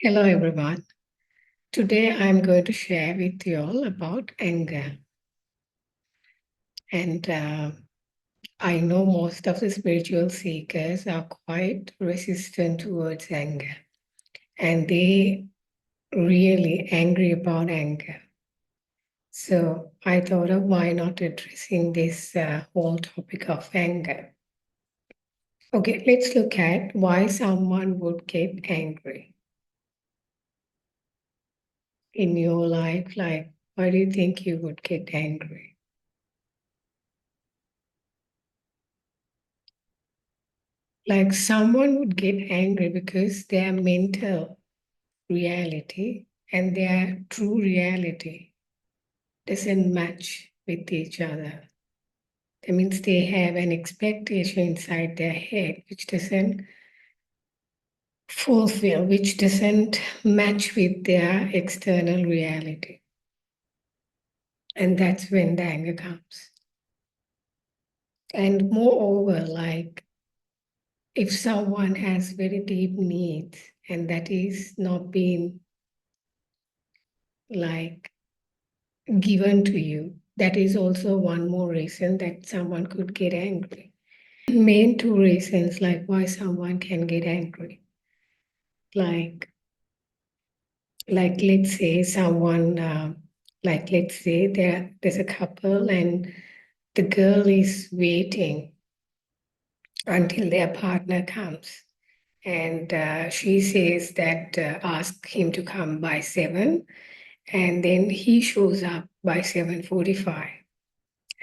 Hello, everyone. Today I'm going to share with you all about anger. And I know most of the spiritual seekers are quite resistant towards anger, and they really angry about anger. So I thought of why not addressing this whole topic of anger. Okay, let's look at why someone would get angry in your life. Like, why do you think you would get angry? Like someone would get angry because their mental reality and their true reality doesn't match with each other. That means they have an expectation inside their head which doesn't fulfill, which doesn't match with their external reality. And that's when the anger comes. And moreover, like if someone has very deep needs and that is not being like given to you, that is also one more reason that someone could get angry. Main two reasons like why someone can get angry. Like, like let's say someone, let's say there's a couple and the girl is waiting until their partner comes. And she says that ask him to come by 7, and then he shows up by 7:45.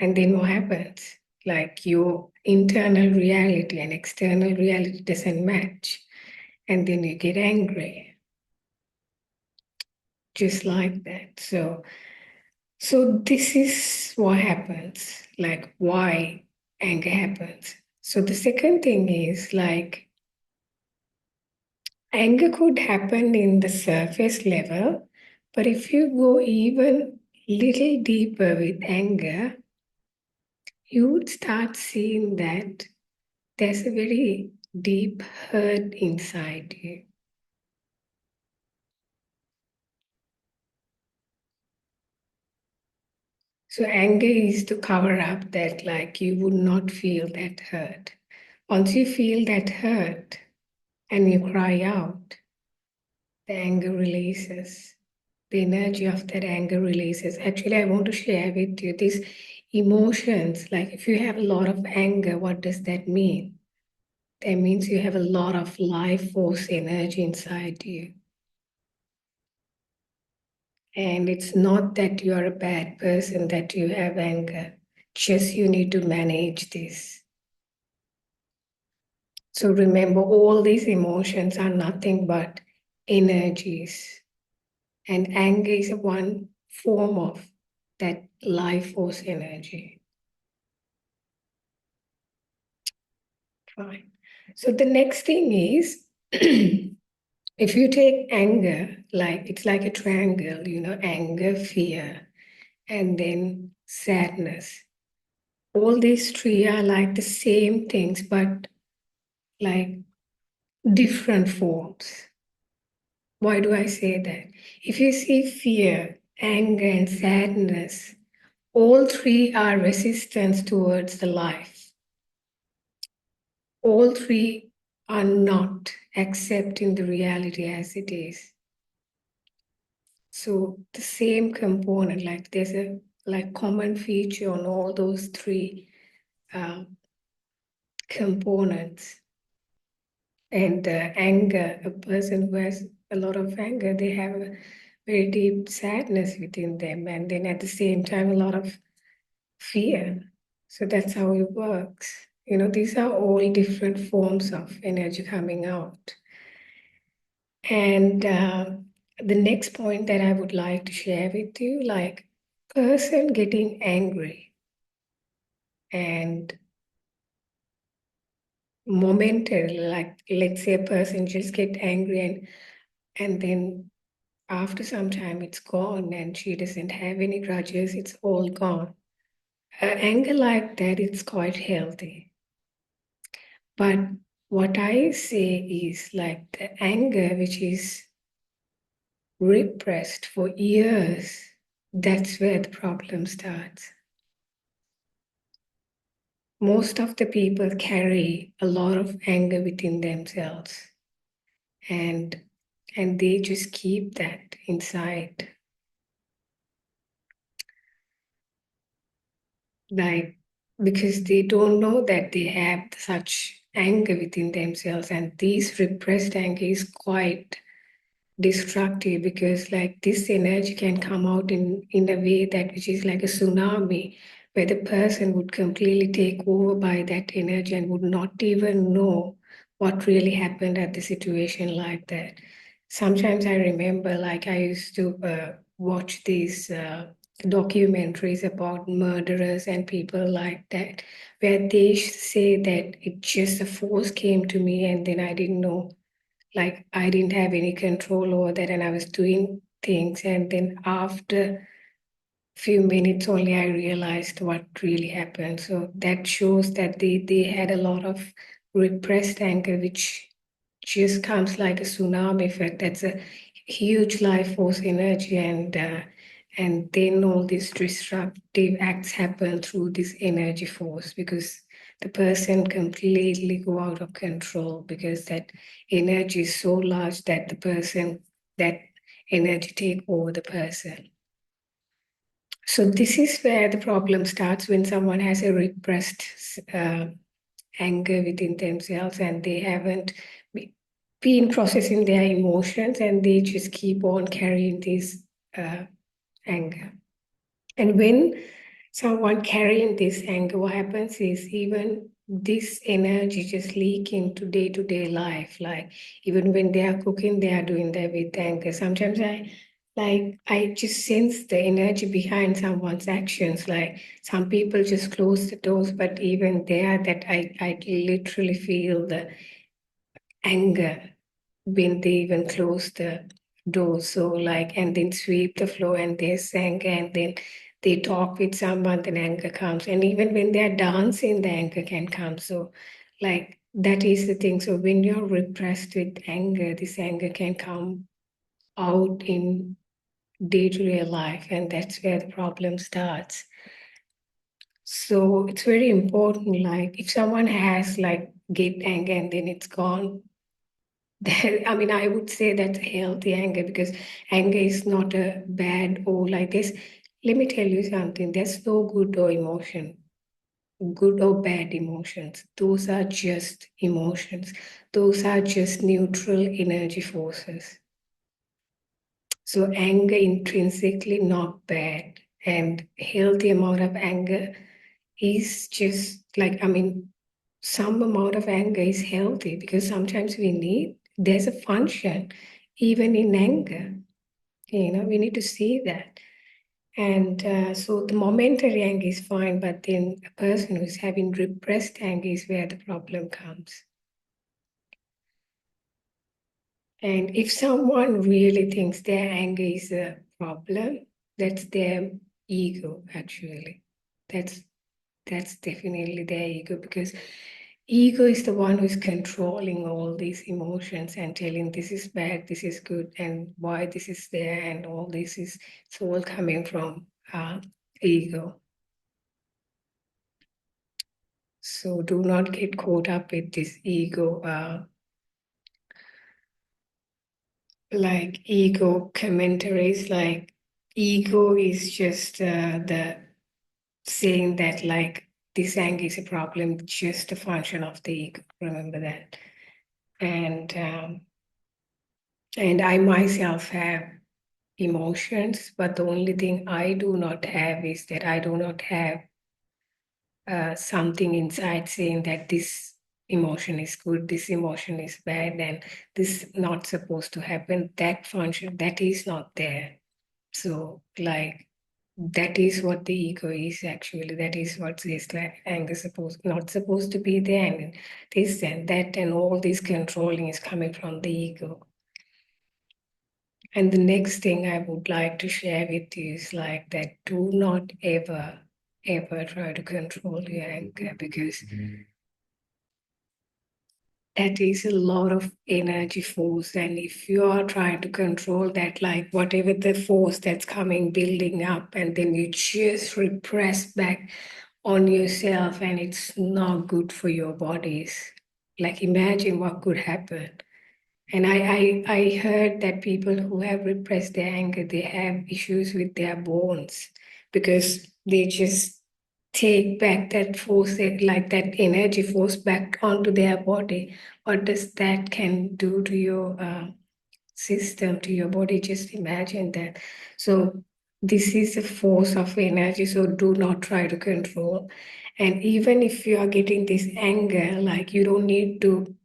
And then what happens? Like your internal reality and external reality doesn't match. And then you get angry, just like that. So this is what happens, like why anger happens. So the second thing is like anger could happen in the surface level, but if you go even little deeper with anger, you would start seeing that there's a very deep hurt inside you. So anger is to cover up that, like you would not feel that hurt. Once you feel that hurt and you cry out, the anger releases. The energy of that anger releases. Actually, I want to share with you these emotions. Like if you have a lot of anger, what does that mean? That means you have a lot of life force energy inside you. And it's not that you are a bad person, that you have anger. Just you need to manage this. So remember, all these emotions are nothing but energies. And anger is one form of that life force energy. Fine. So the next thing is, if you take anger, like it's like a triangle, anger, fear, and then sadness. All these three are like the same things, but like different forms. Why do I say that? If you see fear, anger, and sadness, all three are resistance towards the life. All three are not accepting the reality as it is. So the same component, like there's a like common feature on all those three uh, components. And anger, a person who has a lot of anger, they have a very deep sadness within them, and then at the same time, a lot of fear. So that's how it works. These are all different forms of energy coming out. And the next point that I would like to share with you, like person getting angry and momentarily, like let's say a person just get angry and then after some time it's gone and she doesn't have any grudges, it's all gone. Anger like that, it's quite healthy. But what I say is like the anger which is repressed for years, that's where the problem starts. Most of the people carry a lot of anger within themselves, and they just keep that inside. Like, because they don't know that they have such anger within themselves, and this repressed anger is quite destructive, because like this energy can come out in a way that which is like a tsunami, where the person would completely take over by that energy and would not even know what really happened at the situation like that. Sometimes I remember, like, I used to watch these documentaries about murderers and people like that, where they say that it just a force came to me and then I didn't know, like I didn't have any control over that and I was doing things, and then after few minutes only I realized what really happened. So that shows that they had a lot of repressed anger, which just comes like a tsunami effect. That's a huge life force energy, and then all these disruptive acts happen through this energy force, because the person completely go out of control, because that energy is so large that that energy take over the person. So this is where the problem starts, when someone has a repressed uh, anger within themselves and they haven't been processing their emotions, and they just keep on carrying this uh, anger. And when someone carrying this anger, what happens is even this energy just leak into day-to-day life. Like even when they are cooking, they are doing that with anger. Sometimes I just sense the energy behind someone's actions. Like some people just close the doors, but even there that I literally feel the anger when they even close the door. So like, and then sweep the floor and there's anger, and then they talk with someone, then anger comes. And even when they're dancing, the anger can come. So like that is the thing. So when you're repressed with anger, this anger can come out in day-to-day life, and that's where the problem starts. So it's very important, like if someone has like get anger and then it's gone, I mean, I would say that's a healthy anger, because anger is not a bad or like this. Let me tell you something. There's no good or emotion, good or bad emotions. Those are just emotions. Those are just neutral energy forces. So anger intrinsically not bad, and healthy amount of anger is just like, I mean, some amount of anger is healthy, because sometimes there's a function even in anger. We need to see that. And so the momentary anger is fine, but then a person who's having repressed anger is where the problem comes. And if someone really thinks their anger is a problem, that's their ego, actually. That's that's definitely their ego, because ego is the one who's controlling all these emotions and telling this is bad, this is good, and why this is there, and all this is, it's all coming from ego. So do not get caught up with this ego, like ego commentaries. Like ego is just the saying that like this anger is a problem, just a function of the ego. Remember that. And and I myself have emotions, but the only thing I do not have is that I do not have something inside saying that this emotion is good, this emotion is bad, and this not supposed to happen. That function, that is not there. So like that is what the ego is actually. That is what is like anger supposed not supposed to be there, and this and that and all this controlling is coming from the ego. And the next thing I would like to share with you is like that do not ever try to control your anger, because that is a lot of energy force. And if you are trying to control that, like whatever the force that's coming building up, and then you just repress back on yourself, and it's not good for your bodies. Like imagine what could happen. And I heard that people who have repressed their anger, they have issues with their bones because they just take back that force, like that energy force back onto their body. What does that can do to your system, to your body? Just imagine that. So this is a force of energy, so do not try to control. And even if you are getting this anger, like you don't need to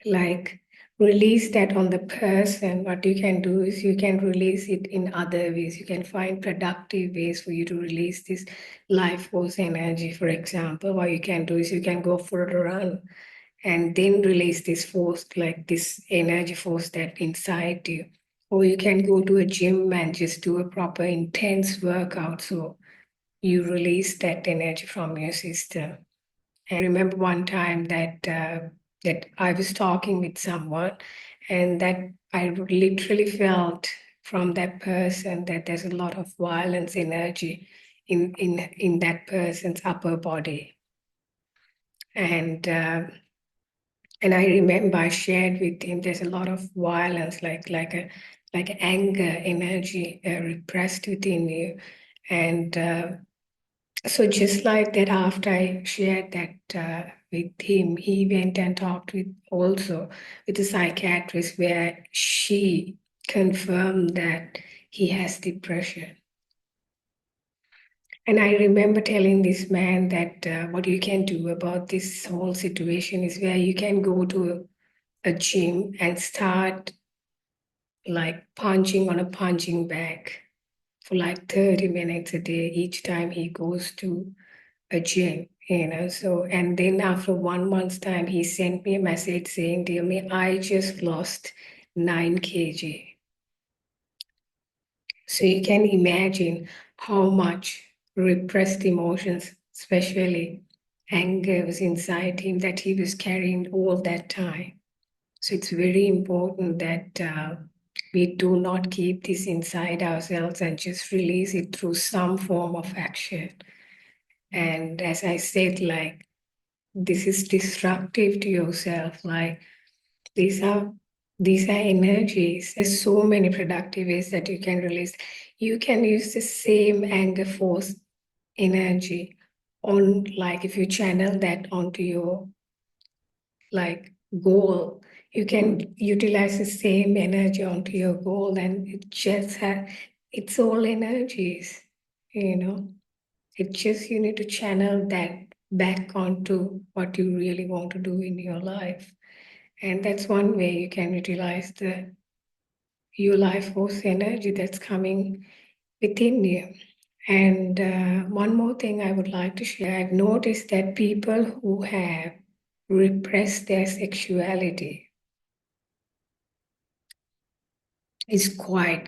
like release that on the person. What you can do is you can release it in other ways. You can find productive ways for you to release this life force energy. For example, what you can do is you can go for a run and then release this force, like this energy force that inside you. Or you can go to a gym and just do a proper intense workout, so you release that energy from your system. And I remember one time that I was talking with someone, and that I literally felt from that person that there's a lot of violence energy in that person's upper body. And and I remember I shared with him there's a lot of violence, like anger energy repressed within you. And so just like that, after I shared that with him, he went and talked with also with a psychiatrist, where she confirmed that he has depression. And I remember telling this man that what you can do about this whole situation is where you can go to a gym and start like punching on a punching bag for like 30 minutes a day each time he goes to a gym, So, and then after 1 month's time, he sent me a message saying, Dilmi, I just lost 9 kg. So you can imagine how much repressed emotions, especially anger, was inside him that he was carrying all that time. So it's very important that we do not keep this inside ourselves and just release it through some form of action. And as I said, like, this is destructive to yourself. Like these are these are energies. There's so many productive ways that you can release. You can use the same anger force energy on, like if you channel that onto your like goal, you can utilize the same energy onto your goal, and it just it's all energies, you know. It just you need to channel that back onto what you really want to do in your life. And that's one way you can utilize the your life force energy that's coming within you. And one more thing I would like to share, I've noticed that people who have repressed their sexuality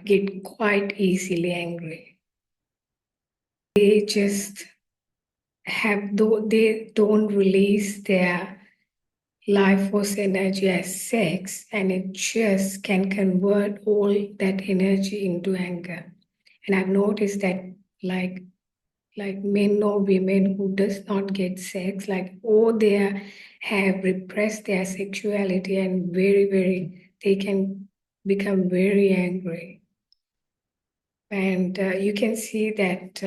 get quite easily angry. They just have though they don't release their life force energy as sex, and it just can convert all that energy into anger. And I've noticed that like men or women who does not get sex, like or they have repressed their sexuality, and very they can become very angry. And you can see that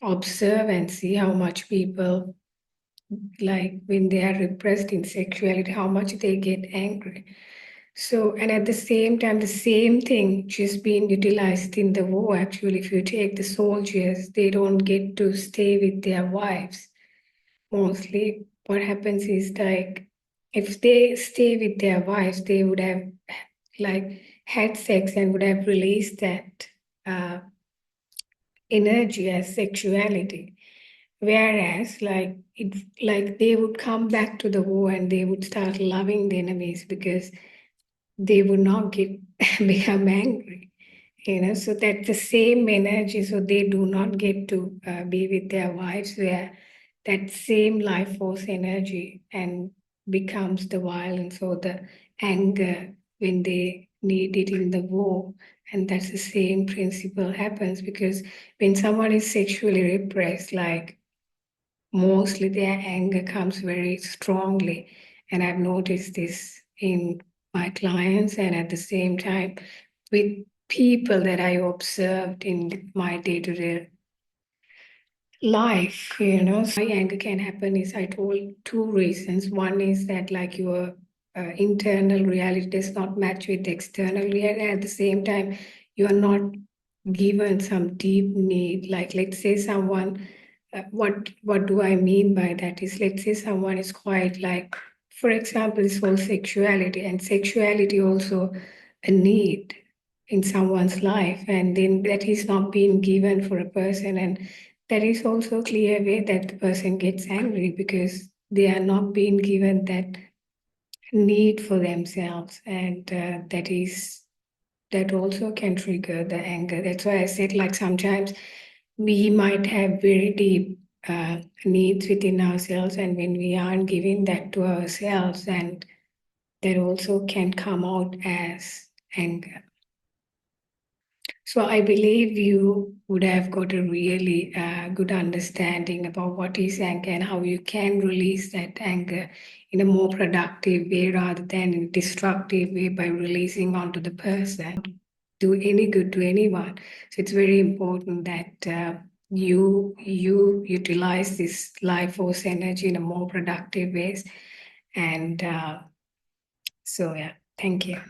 observe and see how much people, like when they are repressed in sexuality, how much they get angry. So, and at the same time, the same thing just being utilized in the war. Actually, if you take the soldiers, they don't get to stay with their wives. Mostly, what happens is like if they stay with their wives, they would have like had sex and would have released that uh, energy as sexuality. Whereas, like it's like they would come back to the war and they would start loving the enemies because they would not get become angry. So that's the same energy. So they do not get to be with their wives, where that same life force energy and becomes the violence or the anger when they need it in the war. And that's the same principle happens, because when someone is sexually repressed, like mostly their anger comes very strongly. And I've noticed this in my clients, and at the same time with people that I observed in my day-to-day life. So why anger can happen is, I told two reasons. One is that like your internal reality does not match with the external reality. At the same time, you are not given some deep need. Like, let's say someone, what do I mean by that is, let's say someone is quite like, for example, this whole sexuality, and sexuality also a need in someone's life, and then that is not being given for a person, and there is also a clear way that the person gets angry because they are not being given that need for themselves, and that also can trigger the anger. That's why I said, like, sometimes we might have very deep needs within ourselves, and when we aren't giving that to ourselves, and that also can come out as anger. So I believe you would have got a really good understanding about what is anger and how you can release that anger in a more productive way rather than in a destructive way by releasing onto the person. Do any good to anyone. So it's very important that you utilize this life force energy in a more productive ways. And so yeah, thank you.